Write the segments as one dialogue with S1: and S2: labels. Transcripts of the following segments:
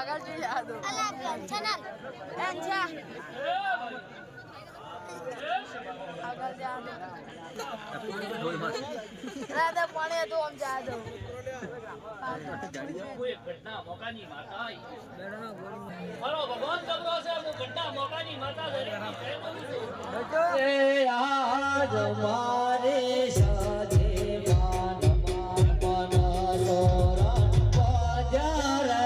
S1: આગળ જોઈ આદો
S2: અલા ટેન્શન
S1: એંજા આગળ જા દો રાધા પાણી તો આમ જા દો
S3: કોઈ ઘટના મોકાની માતા મારો ભગવાન ચંદ્રો છે હું ઘટના મોકાની માતા દરેકની જય કરું છું
S4: એ આજ મારે સાજે માન મન સોરણ બજારે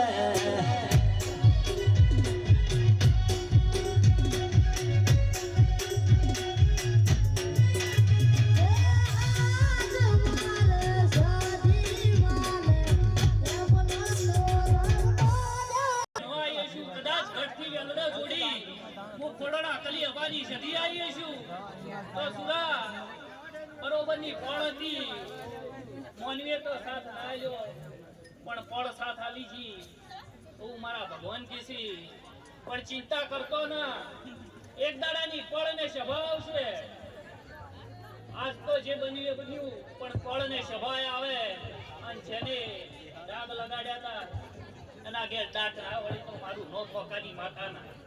S3: બરોબરની ફળ હતી મોનવીએ તો સાથ આલ્યો પણ ફળ સાથ આલી છી હું મારા ભગવાન કીસી પણ ચિંતા કરતો ના એક દાડાની ફળ ને સ્વભાવ આવશે આજ તો જે બન્યું એ બન્યું પણ ફળ ને સ્વભાવ આવે અને જેને દાગ લગાડ્યા હતા એના ઘેર દાટ ના વળી તો મારું નો ફોકાની માતાના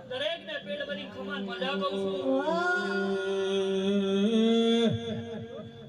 S3: દરેક ને પેટ ભરી ખમાન મજા કહું છું